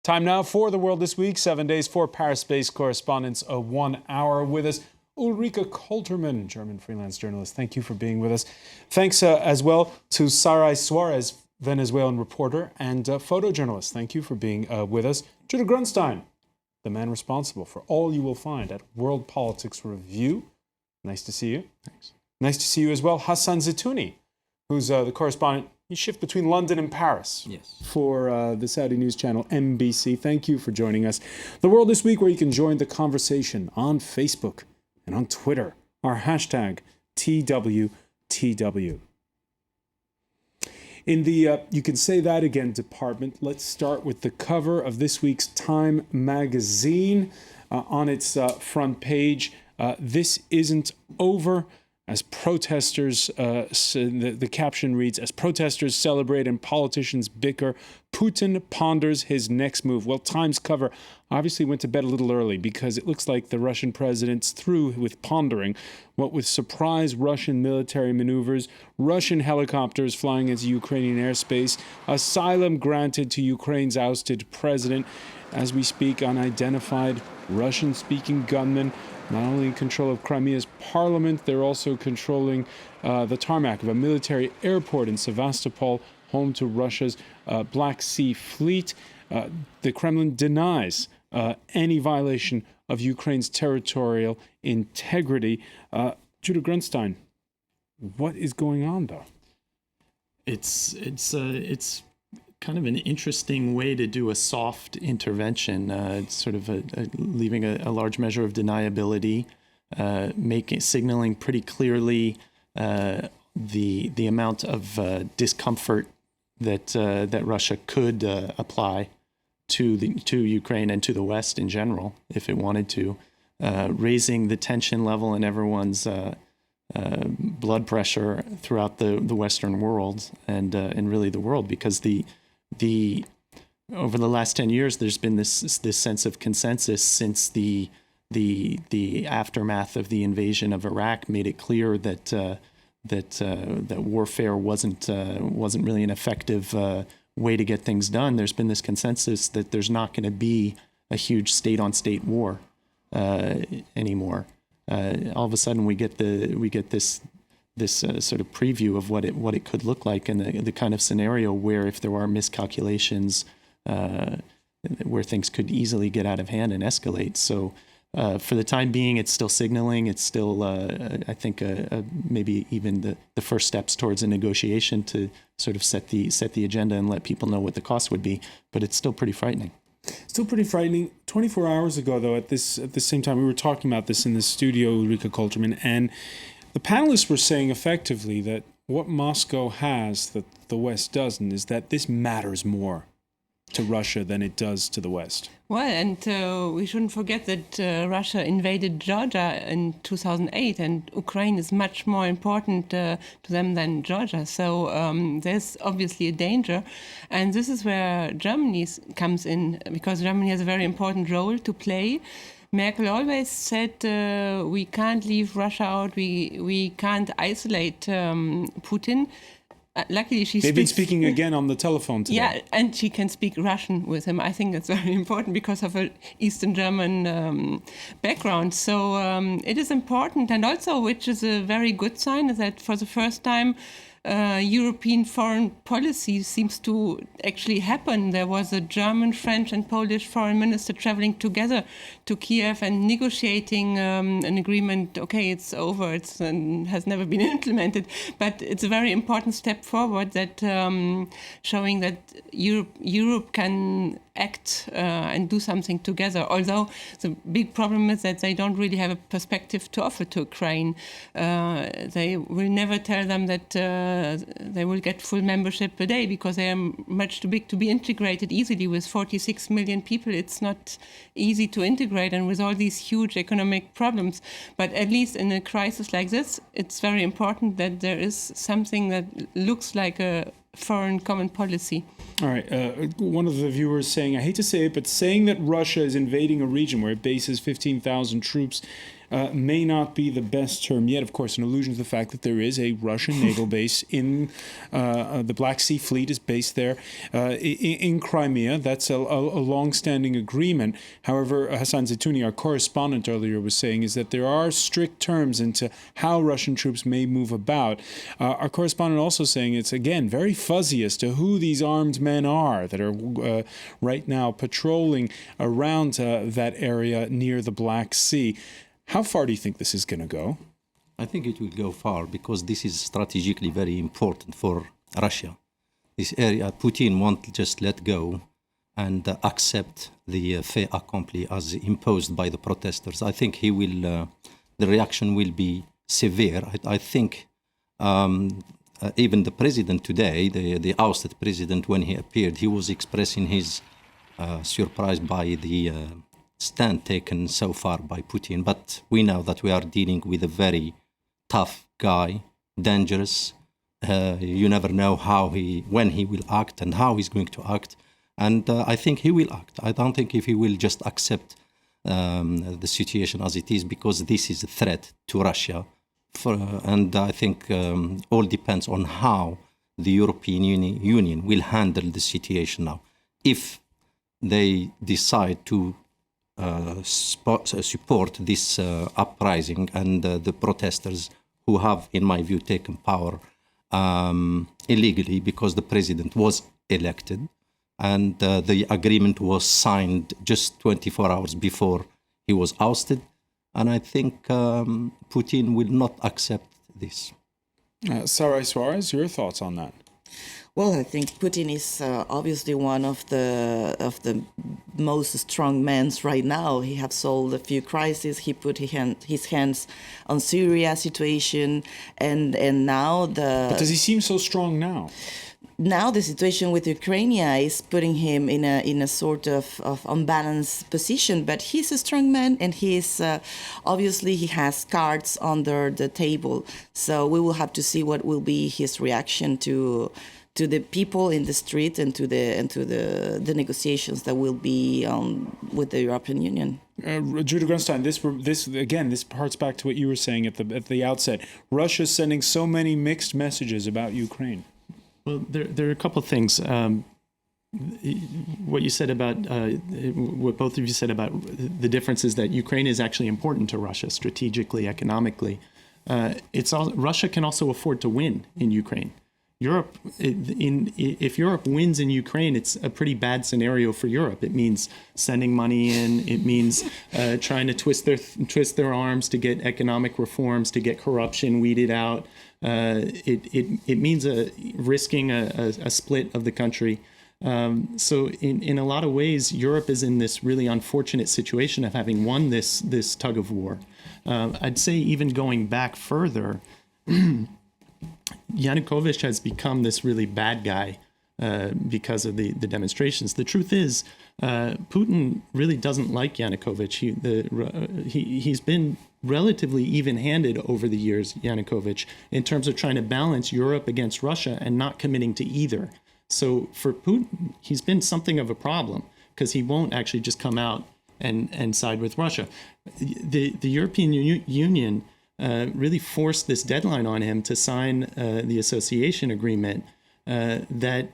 Time now for The World This Week, 7 days for Paris-based correspondents, 1 hour with us. Ulrike KOLTERMANN, German freelance journalist, thank you for being with us. Thanks as well to Sarai, SUAREZ, Venezuelan reporter and photojournalist. Thank you for being with us. GRUNSTEIN, the man responsible for all you will find at World Politics Review. Nice to see you. Thanks. Nice to see you as well. Hassan ZITOUNI, who's the correspondent. You shift between London and Paris for the Saudi news channel MBC. Thank you for joining us. The World This Week, where you can join the conversation on Facebook and on Twitter. Our hashtag TWTW. In the You Can Say That Again department, let's start with the cover of this week's Time magazine. On its front page, this isn't over. As protesters, the caption reads, as protesters celebrate and politicians bicker, Putin ponders his next move. Well, Time's cover obviously went to bed a little early because it looks like the Russian president's through with pondering. What with surprise Russian military maneuvers, Russian helicopters flying into Ukrainian airspace, asylum granted to Ukraine's ousted president, as we speak, unidentified Russian-speaking gunmen, not only in control of Crimea's parliament, they're also controlling the tarmac of a military airport in Sevastopol, home to Russia's Black Sea Fleet. The Kremlin denies any violation of Ukraine's territorial integrity. Judah GRUNSTEIN, what is going on, though? It's kind of an interesting way to do a soft intervention. It's sort of leaving a large measure of deniability, signaling pretty clearly the amount of discomfort that Russia could apply to Ukraine and to the West in general, if it wanted to, raising the tension level in everyone's blood pressure throughout the Western world and really the world, because over the last 10 years, there's been this sense of consensus since the aftermath of the invasion of Iraq made it clear that warfare wasn't really an effective way to get things done. There's been this consensus that there's not going to be a huge state-on-state war anymore. All of a sudden, we get this sort of preview of what it could look like, and the kind of scenario where if there are miscalculations, where things could easily get out of hand and escalate. So for the time being, it's still signaling. It's still, I think, maybe even the first steps towards a negotiation to sort of set the agenda and let people know what the cost would be. But it's still pretty frightening. Still pretty frightening. 24 hours ago, though, at the same time, we were talking about this in the studio, Ulrike KOLTERMANN, and the panelists were saying effectively that what Moscow has that the West doesn't is that this matters more to Russia than it does to the West. Well, and we shouldn't forget that Russia invaded Georgia in 2008, and Ukraine is much more important to them than Georgia. So there's obviously a danger. And this is where Germany comes in, because Germany has a very important role to play. Merkel always said we can't leave Russia out, we can't isolate Putin. Luckily, they've been speaking again on the telephone today. Yeah, and she can speak Russian with him. I think that's very important because of her Eastern German background. So it is important, and also, which is a very good sign, is that for the first time, European foreign policy seems to actually happen. There was a German, French, and Polish foreign minister traveling together to Kiev and negotiating an agreement. Okay, it's over. It has never been implemented, but it's a very important step forward that showing that Europe can act and do something together. Although the big problem is that they don't really have a perspective to offer to Ukraine. They will never tell them that they will get full membership a day because they are much too big to be integrated easily. With 46 million people, it's not easy to integrate, and with all these huge economic problems. But at least in a crisis like this, it's very important that there is something that looks like a foreign common policy. All right. One of the viewers saying, I hate to say it, but saying that Russia is invading a region where it bases 15,000 troops may not be the best term yet. Of course, an allusion to the fact that there is a Russian naval base in the Black Sea Fleet is based there in Crimea. That's a long-standing agreement. However, Hassan ZITOUNI, our correspondent earlier, was saying is that there are strict terms into how Russian troops may move about. Our correspondent also saying it's, again, very fuzzy as to who these armed men are that are right now patrolling around that area near the Black Sea. How far do you think this is going to go? I think it will go far because this is strategically very important for Russia. This area, Putin won't just let go and accept the fait accompli as imposed by the protesters. I think he will. The reaction will be severe. I think even the president today, the ousted president, when he appeared, he was expressing his surprise by the stand taken so far by Putin. But we know that we are dealing with a very tough guy, dangerous. You never know when he will act and how he's going to act. And I think he will act. I don't think if he will just accept the situation as it is, because this is a threat to Russia. And I think all depends on how the European Union will handle the situation now. If they decide to support this uprising and the protesters who have, in my view, taken power illegally because the president was elected and the agreement was signed just 24 hours before he was ousted. And I think Putin will not accept this. Sarai, SUAREZ, your thoughts on that? Well, I think Putin is obviously one of the most strong men right now. He has solved a few crises. He put his hands on Syria situation, and now the. But does he seem so strong now? Now the situation with Ukraine is putting him in a sort of unbalanced position. But he's a strong man, and he's obviously he has cards under the table. So we will have to see what will be his reaction to the people in the street and to the negotiations that will be with the European Union. Judah GRUNSTEIN, this harks back to what you were saying at the outset. Russia's sending so many mixed messages about Ukraine. Well, there are a couple of things. What you said about what both of you said about the difference is that Ukraine is actually important to Russia strategically, economically. Russia can also afford to win in Ukraine. If Europe wins in Ukraine, it's a pretty bad scenario for Europe. It means sending money in. It means trying to twist their arms to get economic reforms, to get corruption weeded out. It means risking a split of the country. So in a lot of ways, Europe is in this really unfortunate situation of having won this tug of war. I'd say even going back further, Yanukovych has become this really bad guy because of the demonstrations. The truth is, Putin really doesn't like Yanukovych. He's been relatively even-handed over the years, Yanukovych, in terms of trying to balance Europe against Russia and not committing to either. So for Putin, he's been something of a problem because he won't actually just come out and side with Russia. The European Union really forced this deadline on him to sign the association agreement that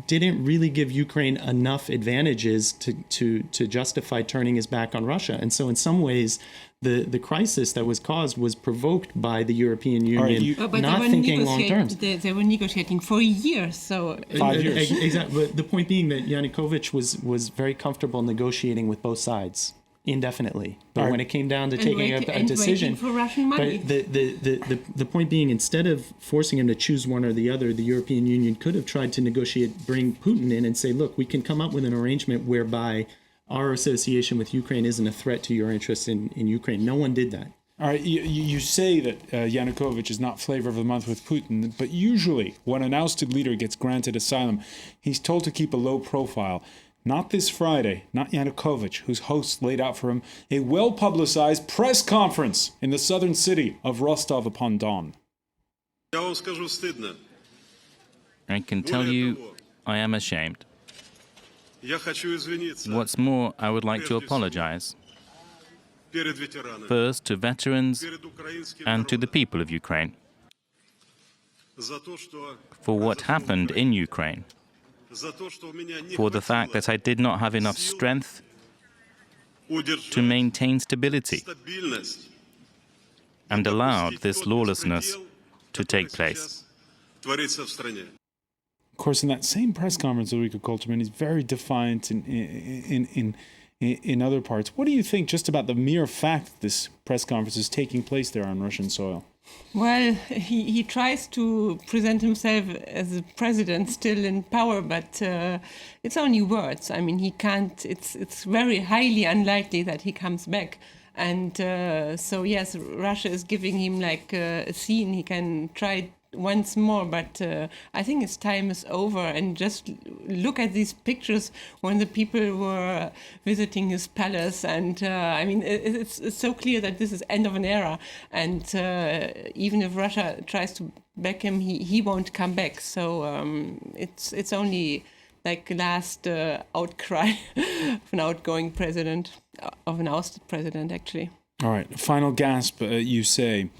didn't really give Ukraine enough advantages to justify turning his back on Russia. And so in some ways, the crisis that was caused was provoked by the European Union not thinking long term. They were negotiating for years. So 5 years. Exactly. But the point being that Yanukovych was very comfortable negotiating with both sides indefinitely. But when it came down to taking a decision, for Russian money. But the point being, instead of forcing him to choose one or the other, the European Union could have tried to bring Putin in and say, look, we can come up with an arrangement whereby our association with Ukraine isn't a threat to your interests in Ukraine. No one did that. All right, you say that Yanukovych is not flavor of the month with Putin, but usually when an ousted leader gets granted asylum, he's told to keep a low profile. Not this Friday, not Yanukovych, whose hosts laid out for him a well-publicized press conference in the southern city of Rostov-upon-Don. I can tell you, I am ashamed. What's more, I would like to apologize. First, to veterans and to the people of Ukraine for what happened in Ukraine, for the fact that I did not have enough strength to maintain stability and allowed this lawlessness to take place. Of course, in that same press conference, Ulrike KOLTERMANN is very defiant in other parts. What do you think just about the mere fact that this press conference is taking place there on Russian soil? Well, he tries to present himself as a president still in power, but it's only words. I mean, he can't, it's very highly unlikely that he comes back. And so, yes, Russia is giving him like a scene. He can try once more, but I think his time is over. And just look at these pictures when the people were visiting his palace, and I mean, it's so clear that this is end of an era, and even if Russia tries to back him, he won't come back. So it's only like last outcry of an outgoing president, of an ousted president, actually. All right, final gasp, you say.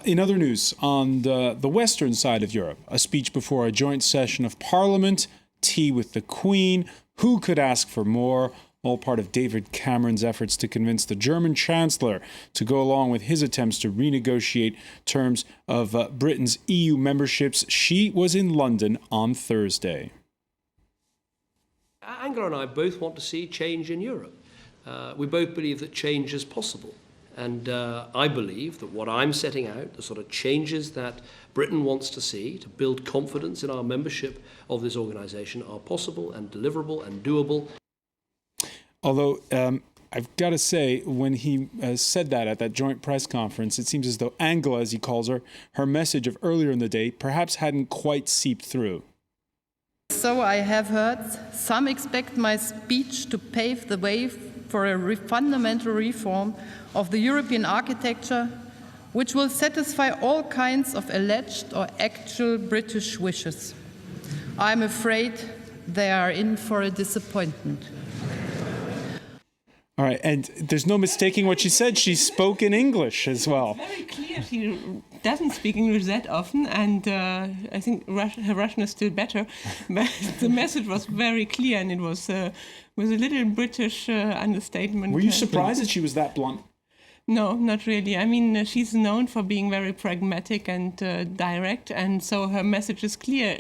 In other news, on the western side of Europe, a speech before a joint session of Parliament, tea with the Queen, who could ask for more? All part of David Cameron's efforts to convince the German Chancellor to go along with his attempts to renegotiate terms of Britain's EU memberships. She was in London on Thursday. Angela and I both want to see change in Europe. We both believe that change is possible. And I believe that what I'm setting out, the sort of changes that Britain wants to see to build confidence in our membership of this organisation are possible and deliverable and doable. Although I've got to say, when he said that at that joint press conference, it seems as though Angela, as he calls her, her message of earlier in the day perhaps hadn't quite seeped through. So I have heard some expect my speech to pave the way for a fundamental reform of the European architecture, which will satisfy all kinds of alleged or actual British wishes. I'm afraid they are in for a disappointment. All right, and there's no mistaking what she said. She spoke in English as well. It's very clear she doesn't speak English that often, and I think her Russian is still better. But the message was very clear, and it was with a little British understatement. Were you surprised that she was that blunt? No, not really. I mean, she's known for being very pragmatic and direct, and so her message is clear.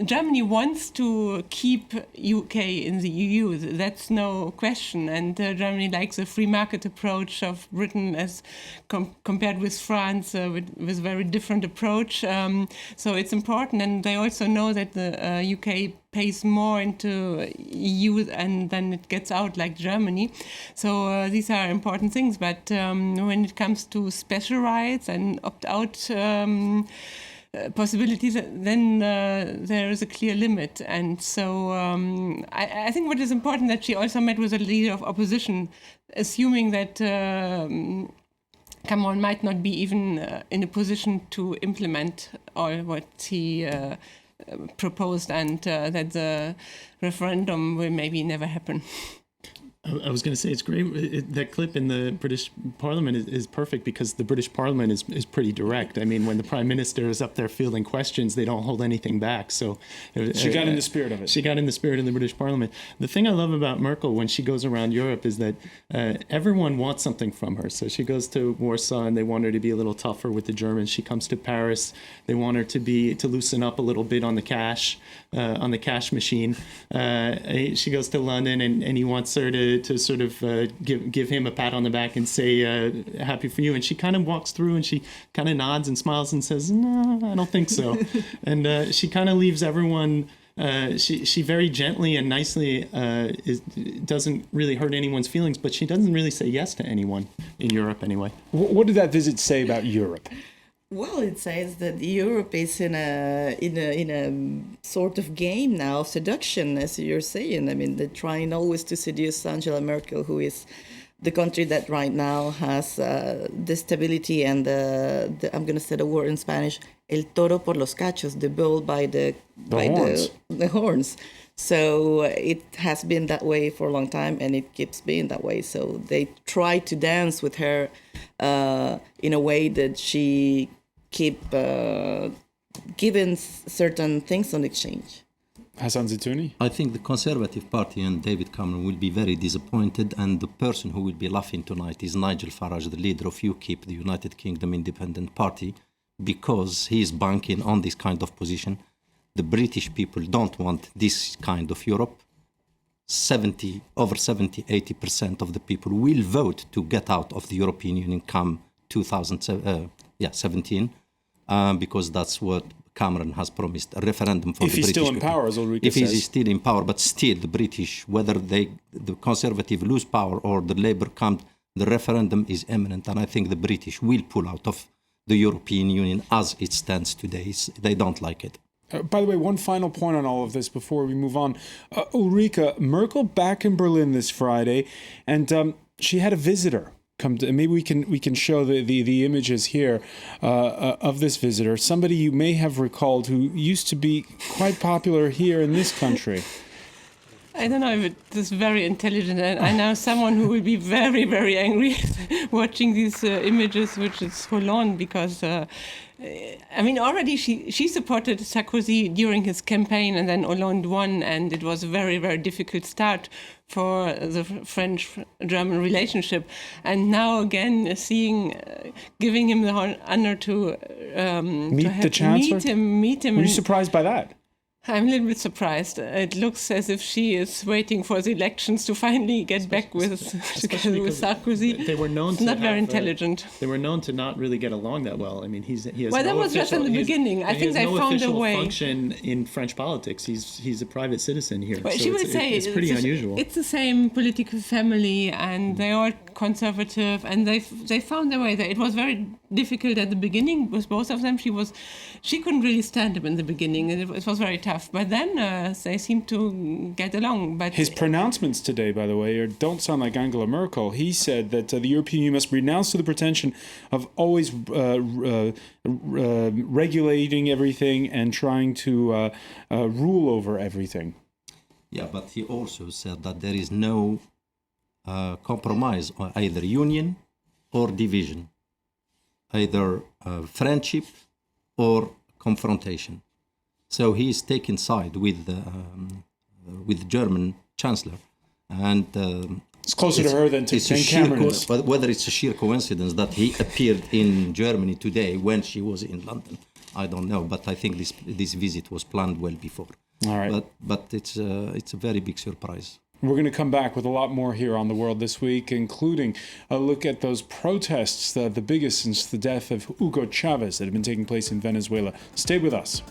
Germany wants to keep UK in the EU, that's no question, and Germany likes a free market approach of Britain as compared with France, with very different approach. So it's important, and they also know that the UK pays more into EU and then it gets out like Germany. So these are important things, but when it comes to special rights and opt-out possibilities, then there is a clear limit. And so I think what is important that she also met with a leader of opposition, assuming that Cameron might not be even in a position to implement all what he proposed, and that the referendum will maybe never happen. I was going to say, it's great. That clip in the British Parliament is perfect because the British Parliament is pretty direct. I mean, when the Prime Minister is up there fielding questions, they don't hold anything back. So she got in the spirit of it. She got in the spirit of the British Parliament. The thing I love about Merkel when she goes around Europe is that everyone wants something from her. So she goes to Warsaw and they want her to be a little tougher with the Germans. She comes to Paris. They want her to loosen up a little bit on the cash machine. She goes to London and he wants her to sort of give him a pat on the back and say, happy for you. And she kind of walks through and she kind of nods and smiles and says, no, I don't think so. And she kind of leaves everyone, she very gently and nicely doesn't really hurt anyone's feelings, but she doesn't really say yes to anyone in Europe anyway. What did that visit say about Europe? Well, it says that Europe is in a sort of game now of seduction, as you're saying. I mean, they're trying always to seduce Angela Merkel, who is the country that right now has the stability and I'm going to say the word in Spanish, el toro por los cachos, the bull by the horns. The horns. So it has been that way for a long time, and it keeps being that way. So they try to dance with her in a way that she keep giving certain things on exchange. Hassan ZITOUNI? I think the Conservative Party and David Cameron will be very disappointed, and the person who will be laughing tonight is Nigel Farage, the leader of UKIP, the United Kingdom Independent Party, because he is banking on this kind of position. The British people don't want this kind of Europe. Over 70-80% of the people will vote to get out of the European Union come 2017, because that's what Cameron has promised, a referendum for the British people. If he's still in power, as Ulrike If says. he's still in power, but still the British, whether the Conservative lose power or the Labour come, the referendum is imminent, and I think the British will pull out of the European Union as it stands today. They don't like it. By the way, one final point on all of this before we move on. Ulrike, Merkel back in Berlin this Friday, and she had a visitor come to. Maybe we can show the images here of this visitor. Somebody you may have recalled who used to be quite popular here in this country. I don't know if it is very intelligent. And I know someone who will be very, very angry watching these images, which is Hollande, because already she supported Sarkozy during his campaign, and then Hollande won, and it was a very, very difficult start for the French-German relationship. And now again, giving him the honor to meet the Chancellor? Meet him. Were you surprised by that? I'm a little bit surprised. It looks as if she is waiting for the elections to finally get back with Sarkozy. They were known to not very intelligent. They were known to not really get along that well. I mean, he has well, no that was just in the beginning. I think they found a way. Function in French politics. He's a private citizen here. Well, so she would say it's pretty unusual. It's the same political family, and they're all conservative, and they found their way there. It was very difficult at the beginning with both of them. She couldn't really stand him in the beginning, and it was very tough. But then they seemed to get along. But his pronouncements today, by the way, don't sound like Angela Merkel. He said that the European Union must renounce to the pretension of always regulating everything and trying to rule over everything. Yeah, but he also said that there is no compromise on either union or division, either friendship or confrontation. So he is taking side with German Chancellor, and it's closer to her than Cameron is. But whether it's a sheer coincidence that he appeared in Germany today when she was in London, I don't know. But I think this visit was planned well before. All right. But it's a very big surprise. We're going to come back with a lot more here on The World this week, including a look at those protests, the biggest since the death of Hugo Chavez that have been taking place in Venezuela. Stay with us.